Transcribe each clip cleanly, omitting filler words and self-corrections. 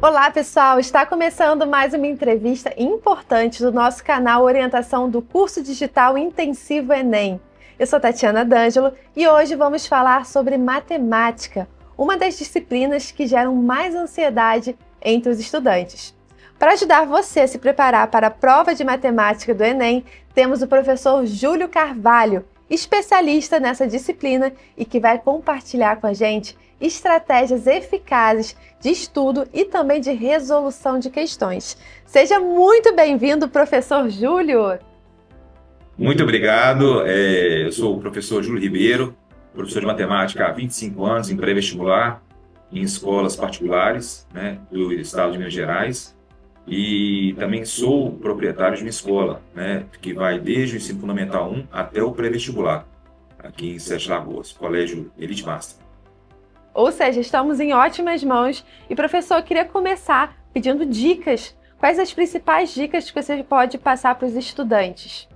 Olá, pessoal! Está começando mais uma entrevista importante do nosso canal Orientação do Curso Digital Intensivo Enem. Eu sou Tatiana D'Angelo e hoje vamos falar sobre matemática, uma das disciplinas que geram mais ansiedade entre os estudantes. Para ajudar você a se preparar para a prova de matemática do Enem, temos o professor Júlio Carvalho, especialista nessa disciplina e que vai compartilhar com a gente estratégias eficazes de estudo e também de resolução de questões. Seja muito bem-vindo, professor Júlio! Muito obrigado. Eu sou o professor Júlio Ribeiro, professor de matemática há 25 anos em pré-vestibular, em escolas particulares, né, do estado de Minas Gerais. E também sou proprietário de uma escola, né, que vai desde o ensino fundamental 1 até o pré-vestibular, aqui em Sete Lagoas, Colégio Elite Master. Ou seja, estamos em ótimas mãos. E, professor, eu queria começar pedindo dicas. Quais as principais dicas que você pode passar para os estudantes?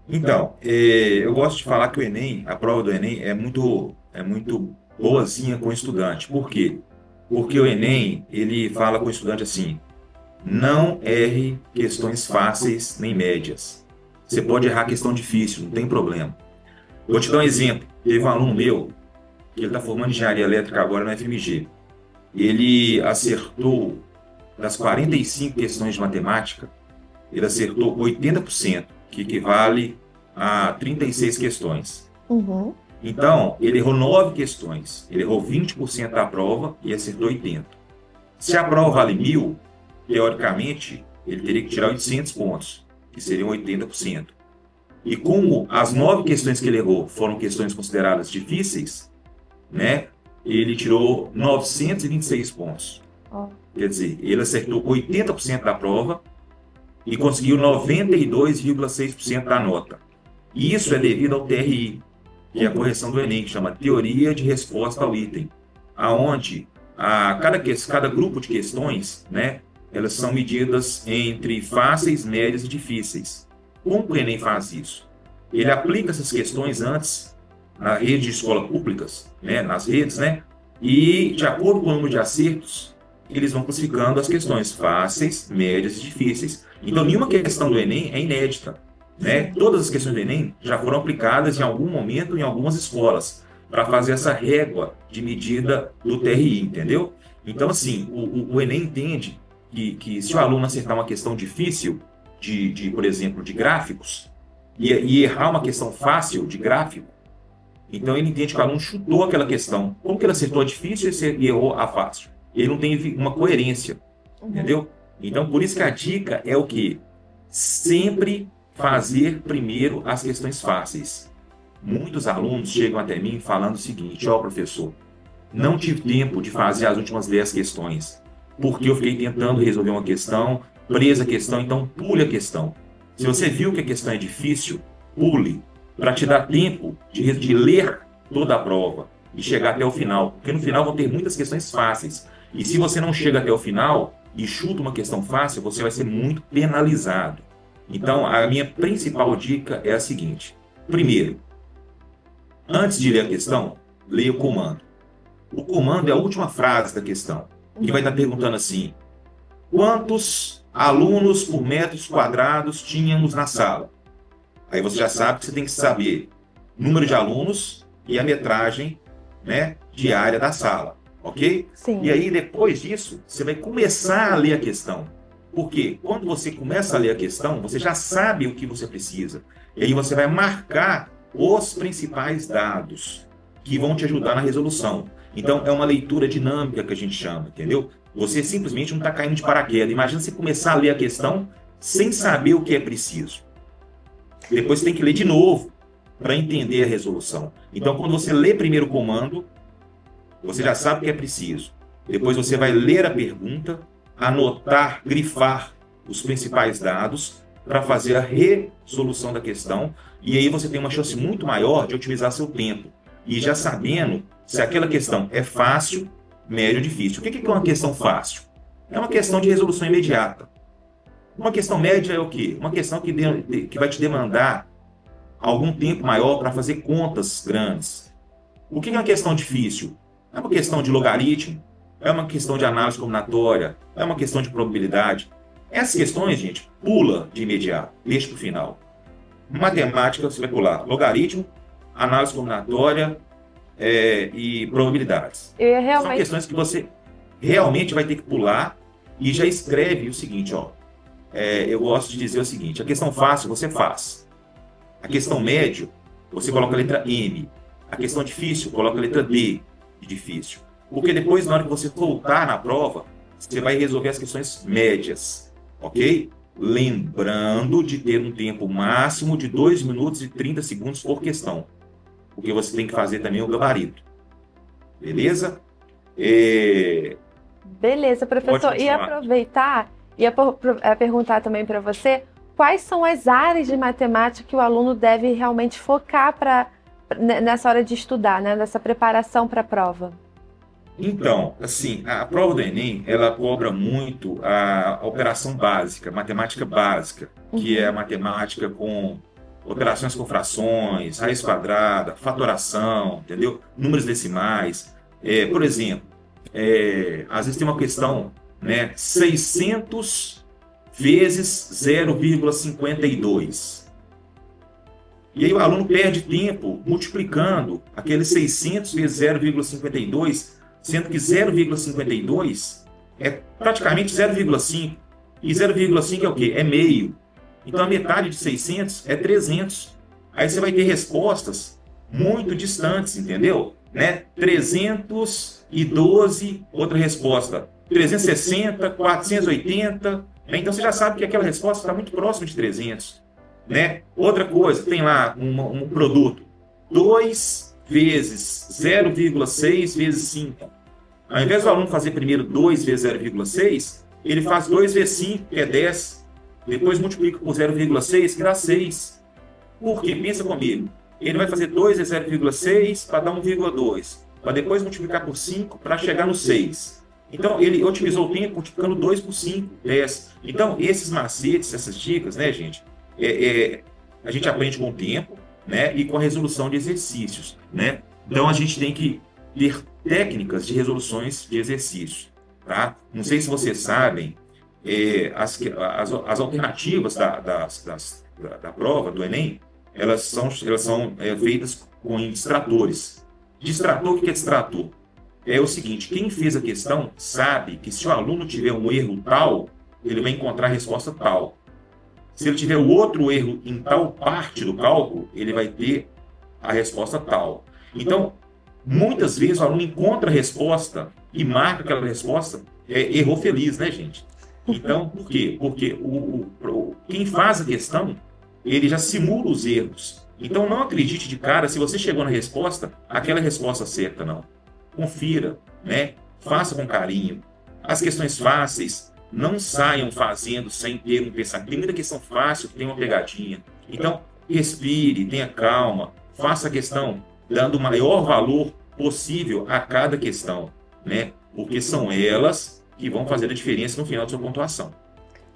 Então, eu gosto de falar que o Enem, a prova do Enem é muito boazinha com o estudante. Por quê? Porque o Enem, ele fala com o estudante assim: não erre questões fáceis nem médias. Você pode errar questão difícil, não tem problema. Vou te dar um exemplo. Teve um aluno meu, que ele está formando engenharia elétrica agora na FMG. Ele acertou, das 45 questões de matemática, ele acertou 80%, que equivale a 36 questões. Uhum. Então, ele errou 9 questões, ele errou 20% da prova e acertou 80%. Se a prova vale 1.000, teoricamente, ele teria que tirar 800 pontos, que seriam 80%. E como as 9 questões que ele errou foram questões consideradas difíceis, né, ele tirou 926 pontos. Quer dizer, ele acertou 80% da prova e conseguiu 92,6% da nota. E isso é devido ao TRI, que é a correção do Enem, que chama Teoria de Resposta ao Item, aonde cada grupo de questões, né, elas são medidas entre fáceis, médias e difíceis. Como o Enem faz isso? Ele aplica essas questões antes na rede de escolas públicas, né, nas redes, né, e de acordo com o número de acertos, eles vão classificando as questões fáceis, médias e difíceis. Então, nenhuma questão do Enem é inédita, né? Todas as questões do Enem já foram aplicadas em algum momento em algumas escolas para fazer essa régua de medida do TRI, entendeu? Então, assim, o Enem entende que se o aluno acertar uma questão difícil, por exemplo, de gráficos, e errar uma questão fácil de gráfico, então ele entende que o aluno chutou aquela questão. Como que ele acertou a difícil e errou a fácil? Ele não tem uma coerência, entendeu? Então, por isso que a dica é o quê? Sempre fazer primeiro as questões fáceis. Muitos alunos chegam até mim falando o seguinte: ó, professor, não tive tempo de fazer as últimas 10 questões, porque eu fiquei tentando resolver uma questão, presa a questão, então pule a questão. Se você viu que a questão é difícil, pule, para te dar tempo de ler toda a prova e chegar até o final, porque no final vão ter muitas questões fáceis. E se você não chega até o final e chuta uma questão fácil, você vai ser muito penalizado. Então, a minha principal dica é a seguinte: primeiro, antes de ler a questão, leia o comando. O comando é a última frase da questão, que vai estar perguntando assim: quantos alunos por metros quadrados tínhamos na sala? Aí você já sabe que você tem que saber número de alunos e a metragem, né, diária da sala, ok? Sim. E aí, depois disso, você vai começar a ler a questão. Porque quando você começa a ler a questão, você já sabe o que você precisa. E aí você vai marcar os principais dados que vão te ajudar na resolução. Então, é uma leitura dinâmica que a gente chama, entendeu? Você simplesmente não está caindo de paraquedas. Imagina você começar a ler a questão sem saber o que é preciso. Depois você tem que ler de novo para entender a resolução. Então, quando você lê primeiro o comando, você já sabe o que é preciso. Depois você vai ler a pergunta, anotar, grifar os principais dados para fazer a resolução da questão. E aí você tem uma chance muito maior de otimizar seu tempo. E já sabendo se aquela questão é fácil, médio ou difícil. O que é uma questão fácil? É uma questão de resolução imediata. Uma questão média é o quê? Uma questão que vai te demandar algum tempo maior para fazer contas grandes. O que é uma questão difícil? É uma questão de logaritmo, é uma questão de análise combinatória, é uma questão de probabilidade. Essas questões, gente, pula de imediato, deixa para o final. Matemática, você vai pular logaritmo, análise combinatória e probabilidades. São questões que você realmente vai ter que pular e já escreve o seguinte, ó. Eu gosto de dizer o seguinte, a questão fácil você faz. A questão médio, você coloca a letra M. A questão difícil, coloca a letra D de difícil. Porque depois, na hora que você voltar na prova, você vai resolver as questões médias, ok? Lembrando de ter um tempo máximo de 2 minutos e 30 segundos por questão. Porque você tem que fazer também o gabarito. Beleza? Beleza, professor. E aproveitar, perguntar também para você, quais são as áreas de matemática que o aluno deve realmente focar nessa hora de estudar, né? Nessa preparação para a prova? Então, assim, a prova do Enem, ela cobra muito a operação básica, matemática básica, que é a matemática com operações com frações, raiz quadrada, fatoração, entendeu? Números decimais. Por exemplo, às vezes tem uma questão, né? 600 vezes 0,52. E aí o aluno perde tempo multiplicando aqueles 600 vezes 0,52, sendo que 0,52 é praticamente 0,5. E 0,5 é o quê? É meio. Então a metade de 600 é 300. Aí você vai ter respostas muito distantes, entendeu? Né? 312, outra resposta. 360, 480. Então você já sabe que aquela resposta está muito próxima de 300. Né? Outra coisa, tem lá um produto. 2 vezes 0,6 vezes 5. Ao invés do aluno fazer primeiro 2 vezes 0,6, ele faz 2 vezes 5, que é 10. Depois multiplica por 0,6, que dá 6. Por quê? Pensa comigo. Ele vai fazer 2 vezes 0,6 para dar 1,2. Para depois multiplicar por 5 para chegar no 6. Então, ele otimizou o tempo multiplicando 2 por 5, 10. Então, esses macetes, essas dicas, né, gente? A gente aprende com o tempo, né, e com a resolução de exercícios, né? Então a gente tem que ter técnicas de resoluções de exercícios, tá? Não sei se vocês sabem, as alternativas da prova do Enem, elas são feitas com distratores. Distrator, o que é distrator? É o seguinte, quem fez a questão sabe que se o aluno tiver um erro tal, ele vai encontrar a resposta tal. Se ele tiver outro erro em tal parte do cálculo, ele vai ter a resposta tal. Então, muitas vezes o aluno encontra a resposta e marca aquela resposta, errou feliz, né, gente? Então, por quê? Porque quem faz a questão, ele já simula os erros. Então, não acredite de cara, se você chegou na resposta, aquela resposta certa, não. Confira, né? Faça com carinho. As questões fáceis, não saiam fazendo sem ter um pensamento. Tem muita questão fácil que tem uma pegadinha. Então, respire, tenha calma, faça a questão dando o maior valor possível a cada questão, né? Porque são elas que vão fazer a diferença no final da sua pontuação.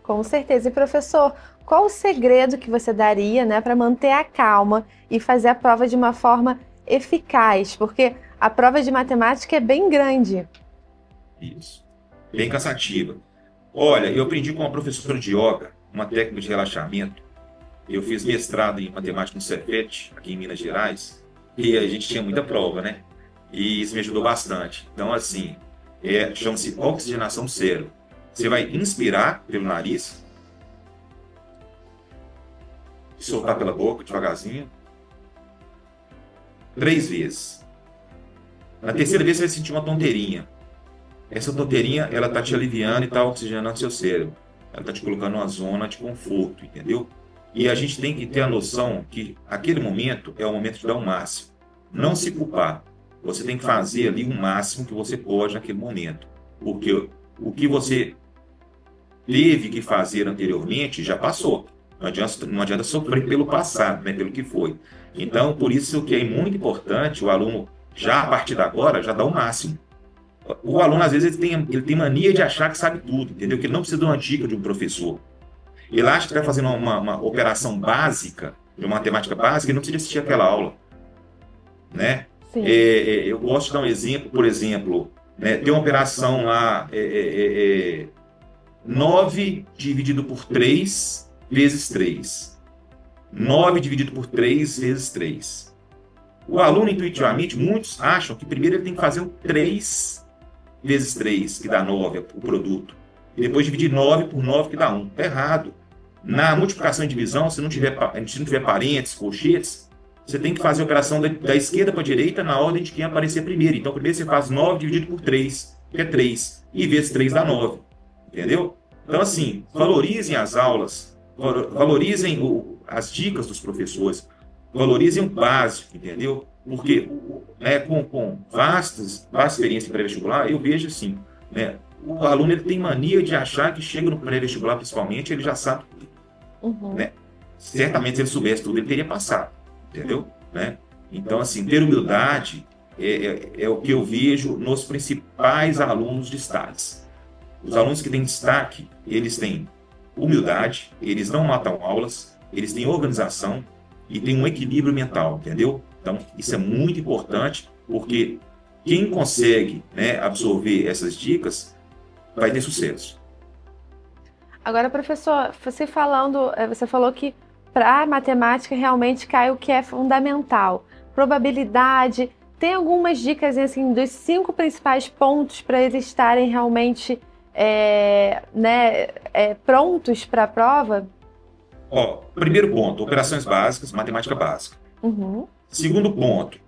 Com certeza. E, professor, qual o segredo que você daria, né, para manter a calma e fazer a prova de uma forma eficaz? Porque a prova de matemática é bem grande. Isso. Bem cansativa. Olha, eu aprendi com uma professora de yoga, uma técnica de relaxamento. Eu fiz mestrado em matemática no Cefet, aqui em Minas Gerais, e a gente tinha muita prova, né? E isso me ajudou bastante. Então, assim, chama-se oxigenação do cérebro. Você vai inspirar pelo nariz, soltar pela boca devagarzinho, 3 vezes. Na terceira vez você vai sentir uma tonteirinha. Essa tonteirinha, ela tá te aliviando e tá oxigenando seu cérebro. Ela tá te colocando numa zona de conforto, entendeu? E a gente tem que ter a noção que aquele momento é o momento de dar o máximo. Não se culpar. Você tem que fazer ali o máximo que você pode naquele momento. Porque o que você teve que fazer anteriormente já passou. Não adianta sofrer pelo passado, né? Pelo que foi. Então, por isso que é muito importante o aluno, já a partir de agora, já dar o máximo. O aluno, às vezes, ele tem mania de achar que sabe tudo, entendeu? Que ele não precisa de uma dica de um professor. Ele acha que está fazendo uma operação básica, de uma matemática básica, e não precisa assistir aquela aula. Né? Eu gosto de dar um exemplo, por exemplo, né? Tem uma operação lá, 9 dividido por 3 vezes 3. 9 dividido por 3 vezes 3. O aluno, intuitivamente, muitos acham que primeiro ele tem que fazer o 3 vezes 3, que dá 9, o produto. E depois dividir 9 por 9, que dá 1. Está errado. Na multiplicação e divisão, se não tiver parênteses, colchetes, você tem que fazer a operação da esquerda para a direita na ordem de quem aparecer primeiro. Então, primeiro você faz 9 dividido por 3, que é 3. E vezes 3 dá 9. Entendeu? Então, assim, valorizem as aulas, valorizem as dicas dos professores, valorizem o básico, entendeu? Porque, né, com vasta experiência em pré-vestibular, eu vejo assim, né, o aluno ele tem mania de achar que chega no pré-vestibular, principalmente, ele já sabe tudo. Né? Certamente, se ele soubesse tudo, ele teria passado, entendeu? Né? Então, assim, ter humildade é o que eu vejo nos principais alunos de estágios. Os alunos que têm destaque, eles têm humildade, eles não matam aulas, eles têm organização e têm um equilíbrio mental, entendeu? Então, isso é muito importante, porque quem consegue, né, absorver essas dicas vai ter sucesso. Agora, professor, você falou que para a matemática realmente cai o que é fundamental. Probabilidade, tem algumas dicas assim, dos 5 principais pontos para eles estarem realmente prontos para a prova? Primeiro ponto, operações básicas, matemática básica. Segundo ponto,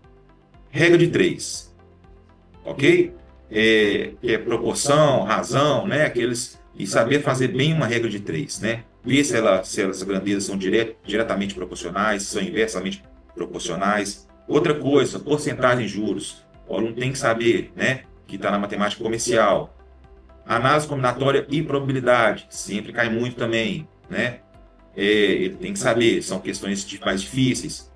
regra de 3. Ok? Que é proporção, razão, né? E saber fazer bem uma regra de 3, né? Ver se as grandezas são diretamente proporcionais, se são inversamente proporcionais. Outra coisa, porcentagem de juros. O aluno tem que saber, né? Que está na matemática comercial. Análise combinatória e probabilidade, sempre cai muito também, né? Ele tem que saber, são questões mais difíceis.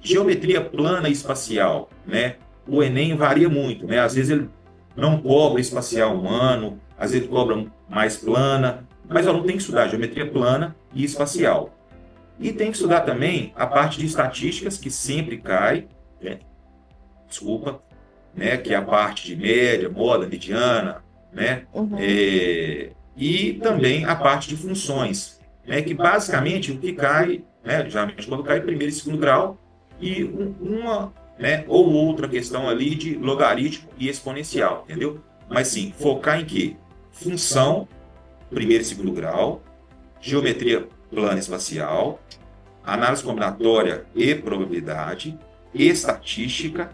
Geometria plana e espacial, né? O Enem varia muito, né? Às vezes ele não cobra espacial humano, às vezes cobra mais plana, mas o aluno tem que estudar geometria plana e espacial. E tem que estudar também a parte de estatísticas, que sempre cai, né? Que é a parte de média, moda, mediana, né? E também a parte de funções, né? Que basicamente o que cai, né? Geralmente quando cai primeiro e segundo grau, e uma, né, ou outra questão ali de logaritmo e exponencial, entendeu? Mas sim, focar em quê? Função, primeiro e segundo grau, geometria plana e espacial, análise combinatória e probabilidade, estatística,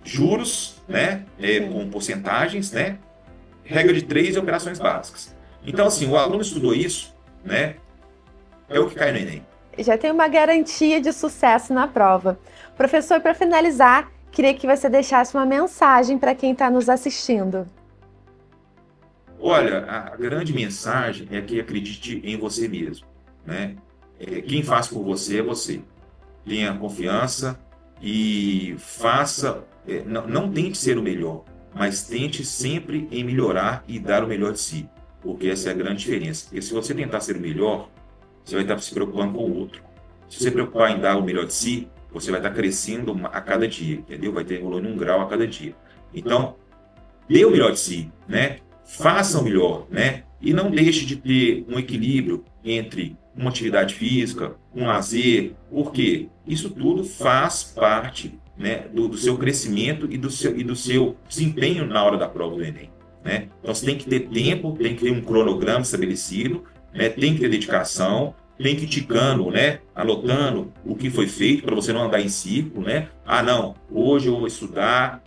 juros, né, com porcentagens, né, regra de 3 e operações básicas. Então, assim, o aluno estudou isso, né, é o que cai no Enem. Já tem uma garantia de sucesso na prova. Professor, para finalizar, queria que você deixasse uma mensagem para quem está nos assistindo. Olha, a grande mensagem é que acredite em você mesmo, né? Quem faz por você é você. Tenha confiança e faça. Não tente ser o melhor, mas tente sempre em melhorar e dar o melhor de si, porque essa é a grande diferença. Porque se você tentar ser o melhor, você vai estar se preocupando com o outro. Se você preocupar em dar o melhor de si, você vai estar crescendo a cada dia, entendeu? Vai ter evoluindo 1 grau a cada dia. Então, dê o melhor de si, né? Faça o melhor, né? E não deixe de ter um equilíbrio entre uma atividade física, um lazer, porque isso tudo faz parte, né, do seu crescimento e do seu desempenho na hora da prova do Enem, né? Então, você tem que ter tempo, tem que ter um cronograma estabelecido, né? Tem que ter dedicação, tem que ir ticando, né? Anotando o que foi feito para você não andar em círculo, né? Não, hoje eu vou estudar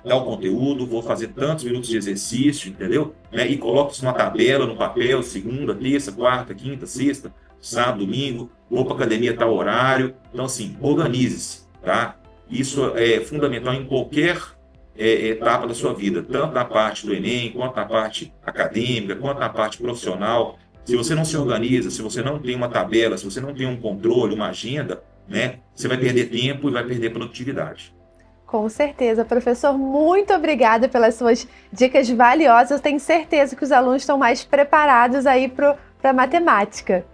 tal conteúdo, vou fazer tantos minutos de exercício, entendeu? Né? E coloca isso numa tabela, no papel, segunda, terça, quarta, quinta, sexta, sábado, domingo, vou para academia tal horário. Então, assim, organize-se, tá? Isso é fundamental em qualquer etapa da sua vida, tanto na parte do Enem, quanto na parte acadêmica, quanto na parte profissional. Se você não se organiza, se você não tem uma tabela, se você não tem um controle, uma agenda, né, você vai perder tempo e vai perder produtividade. Com certeza. Professor, muito obrigada pelas suas dicas valiosas. Eu tenho certeza que os alunos estão mais preparados aí para a matemática.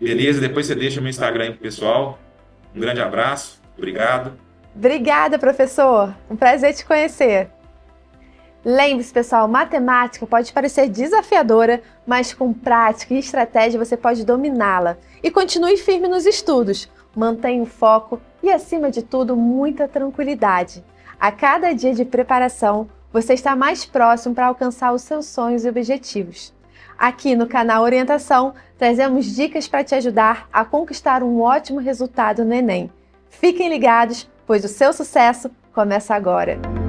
Beleza, depois você deixa meu Instagram aí pro pessoal. Um grande abraço, obrigado Obrigada, professor! Um prazer te conhecer! Lembre-se, pessoal, matemática pode parecer desafiadora, mas com prática e estratégia você pode dominá-la. E continue firme nos estudos, mantenha o foco e, acima de tudo, muita tranquilidade. A cada dia de preparação, você está mais próximo para alcançar os seus sonhos e objetivos. Aqui no canal Orientação, trazemos dicas para te ajudar a conquistar um ótimo resultado no Enem. Fiquem ligados, pois o seu sucesso começa agora!